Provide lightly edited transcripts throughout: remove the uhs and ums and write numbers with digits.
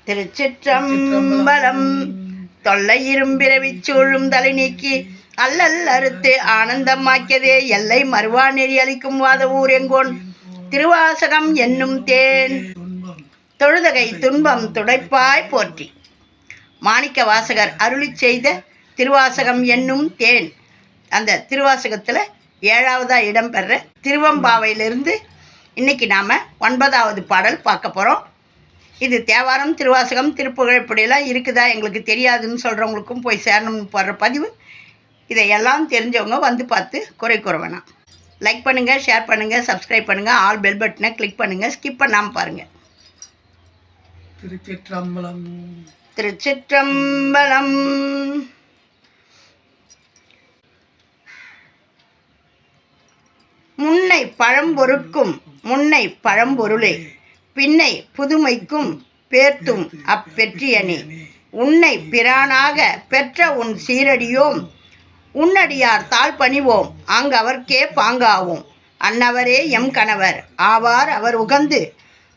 திருச்சிற்றம்பலம். தொல்லை இரும்பிறவிச் சூழும் தலை நீக்கி அல்லல் அறுத்து ஆனந்தமாக்கியதே எல்லை மறுவா நெறி அளிக்கும் வாத ஊர் எங்கோன் திருவாசகம் என்னும் தேன் தொழுதகை துன்பம் துடைப்பாய் போற்றி. மாணிக்க வாசகர் அருளி செய்த திருவாசகம் என்னும் தேன். அந்த திருவாசகத்தில் 7ஆவதா இடம்பெற திருவம்பாவையிலிருந்து இன்னைக்கு நாம் 9வது பாடல் பார்க்க போகிறோம். இது தேவாரம், திருவாசகம், திருப்புகழ் இப்படியெல்லாம் இருக்குதா எங்களுக்கு தெரியாதுன்னு சொல்கிறவங்களுக்கும் போய் சேரணும்னு போடுற பதிவு. இதையெல்லாம் தெரிஞ்சவங்க வந்து பார்த்து குறை கூற வேணாம். லைக் பண்ணுங்கள், ஷேர் பண்ணுங்கள், சப்ஸ்கிரைப் பண்ணுங்கள், ஆல் பெல் பட்டனை கிளிக் பண்ணுங்கள், ஸ்கிப் பண்ணாமல் பாருங்கள். திருச்சிற்றம்பலம். திருச்சிற்றம்பலம். முன்னை பழம்பொருட்கும் முன்னை பழம்பொருளே பின்னை புதுமைக்கும் பேர்த்தும் அப்பெற்றியனே உன்னை பிரானாக பெற்ற உன் சீரடியோம் உன்னடியார் தாழ் பணிவோம் ஆங்கவர்க்கே பாங்காவோம் அன்னவரே எம் கணவர் ஆவார் அவர் உகந்து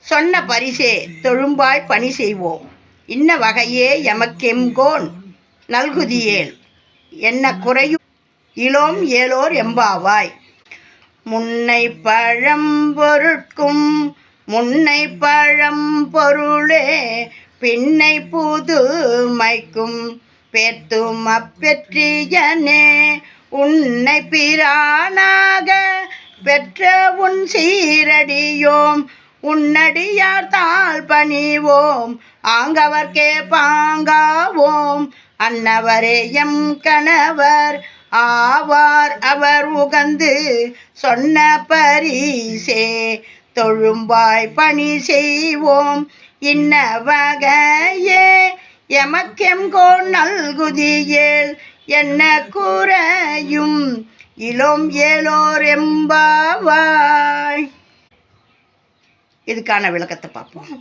சொன்ன பரிசே தொழும்பாய் பணி செய்வோம் இன்ன வகையே எமக்கெம்கோன் நல்குதியேல் என்ன குறையும் இளோம் ஏலோர் எம்பாவாய். முன்னை பழம்பொருட்கும் முன்னை பழம்பொருளே பின்னை புதுமைக்கும் பேர்த்தும் அப்பெற்றியனே உன்னை பிரானாக பெற்ற உன் சீரடியோம் உன்னடியார் தாழ் பணிவோம் ஆங்கவர்க்கே பாங்காவோம் அன்னவரே எம் கணவர் ஆவார் அவர் உகந்து சொன்ன பரிசே தொழும்பாய் பணி செய்வோம் இன்ன வகையே எமக்கெம்கோன் நல்குதியேல் என்ன குறையும் இளோம் ஏலோர் எம்பாவாய். இதுக்கான விளக்கத்தை பார்ப்போம்.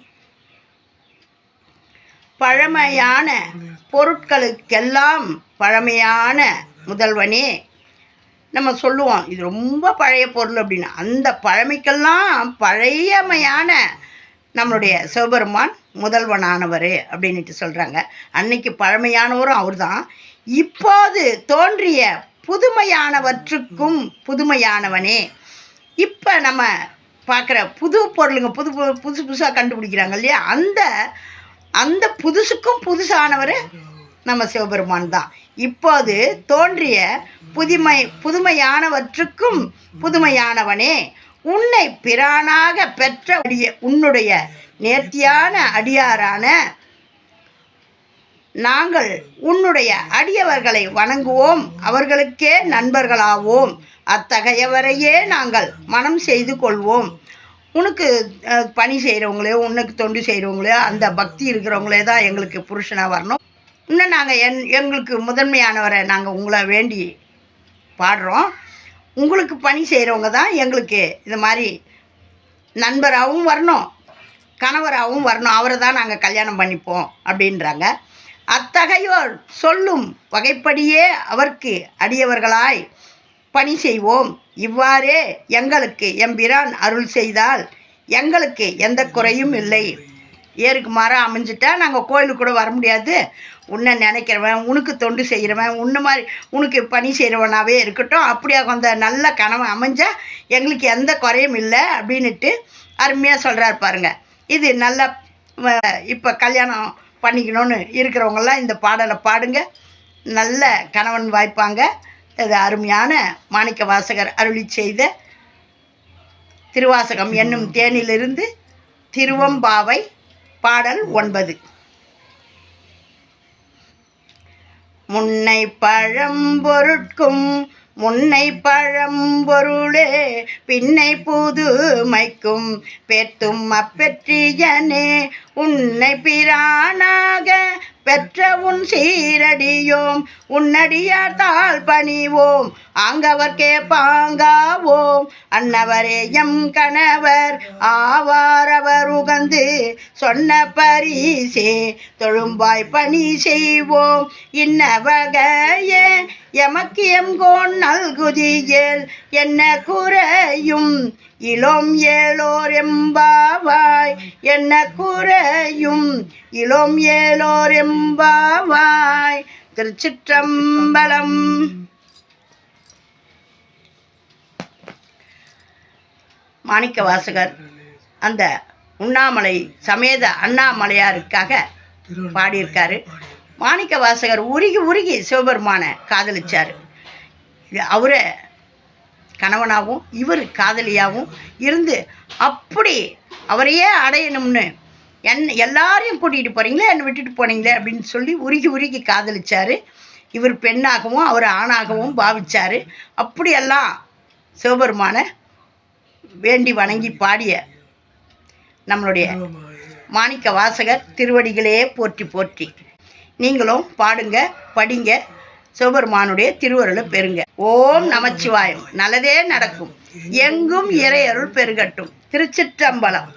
பழமையான பொருட்களுக்கெல்லாம் பழமையான முதல்வனே நம்ம சொல்லுவோம், இது ரொம்ப பழைய பொருள் அப்படின்னு. அந்த பழமைக்கெல்லாம் பழையமையான நம்மளுடைய சிவபெருமான் முதல்வனானவர் அப்படின்ட்டு சொல்கிறாங்க. அன்னைக்கு பழமையானவரும் அவர் தான். இப்போது தோன்றிய புதுமையானவற்றுக்கும் புதுமையானவனே. இப்போ நம்ம பார்க்குற புது பொருளுங்க புதுசாக கண்டுபிடிக்கிறாங்க இல்லையா, அந்த புதுசுக்கும் புதுசானவர் நம்ம சிவபெருமான் தான். இப்போது தோன்றிய புதுமையானவற்றுக்கும் புதுமையானவனே உன்னை பிரானாக பெற்ற உன்னுடைய நேர்த்தியான அடியாரான நாங்கள் உன்னுடைய அடியவர்களை வணங்குவோம், அவர்களுக்கே நண்பர்களாவோம், அத்தகையவரையே நாங்கள் மனம் செய்து கொள்வோம். உனக்கு பணி செய்கிறவங்களே, உனக்கு தொண்டு செய்கிறவங்களே, அந்த பக்தி இருக்கிறவங்களே தான் எங்களுக்கு புருஷனாக வரணும். இன்னும் நாங்கள் எங்களுக்கு முதன்மையானவரை நாங்கள் உங்களை வேண்டி பாடுறோம். உங்களுக்கு பணி செய்கிறவங்க தான் எங்களுக்கு இது மாதிரி நண்பராகவும் வரணும், கணவராகவும் வரணும், அவரை தான் நாங்கள் கல்யாணம் பண்ணிப்போம் அப்படின்றாங்க. அத்தகையோர் சொல்லும் வகைப்படியே அவருக்கு அடியவர்களாய் பணி செய்வோம். இவ்வாறே எங்களுக்கு எம்பிரான் அருள் செய்தால் எங்களுக்கு எந்த குறையும் இல்லை. ஏருக்கு மாறாக அமைஞ்சிட்டா நாங்கள் கோயிலுக்கு கூட வர முடியாது. உன்னை நினைக்கிறவன், உனக்கு தொண்டு செய்கிறவன், உன்ன மாதிரி உனக்கு பணி செய்கிறவனாகவே இருக்கட்டும், அப்படியாக அந்த நல்ல கணவன் அமைஞ்சால் எங்களுக்கு எந்த குறையும் இல்லை அப்படின்ட்டு அருமையாக சொல்கிறார் பாருங்க. இது நல்ல இப்போ கல்யாணம் பண்ணிக்கணும்னு இருக்கிறவங்கெல்லாம் இந்த பாடலை பாடுங்க, நல்ல கணவன் வாய்ப்பாங்க. இது அருமையான மாணிக்க வாசகர் அருளி செய்த திருவாசகம் என்னும் தேனிலிருந்து திருவம்பாவை பாடல் 9. முன்னை பழம்பொருட்கும் முன்னை பழம்பொருளே பின்னை புதுமைக்கும் பேர்த்தும் அப்பெற்றியனே உன்னை பிரானாக பெற்ற உன் சீரடியோம் உன்னடியார் தாழ் பணிவோம் ஆங்கவர்க்கே பாங்காவோம் அன்னவரே எம் கணவர் ஆவார் அவர் உகந்து சொன்ன பரிசே தொழும்பாய் பணி செய்வோம் இன்ன வகையே எமக்கு எம்கோன் நல்குதியேல் என்ன குறையும் இளம் ஏலோர் எம்பாவாய் என்ன குறையும் இளம் ஏலோர் எம்பாவாய். திருச்சிற்றம்பலம். மாணிக்கவாசகர் அந்த உண்ணாமலை சமேத அண்ணாமலையாருக்காக பாடியிருக்காரு. மாணிக்கவாசகர் உருகி உருகி சிவபெருமானை காதலிச்சார். அவரை கணவனாகவும் இவர் காதலியாகவும் இருந்து அப்படி அவரையே அடையணும்னு எல்லாரையும் கூட்டிகிட்டு போகிறீங்களே, என்னை விட்டுட்டு போனீங்களே அப்படின்னு சொல்லி உருகி உருகி காதலிச்சார். இவர் பெண்ணாகவும் அவர் ஆணாகவும் பாவிச்சார். அப்படியெல்லாம் சிவபெருமானை வேண்டி வணங்கி பாடிய நம்மளுடைய மாணிக்கவாசகர் திருவடிகளே போற்றி போற்றி. நீங்களும் பாடுங்க, படிங்க, சிவபெருமானுடைய திருவருளை பெறுங்க. ஓம் நமச்சிவாயம். நல்லதே நடக்கும். எங்கும் இறையருள் பெருகட்டும். திருச்சிற்றம்பலம்.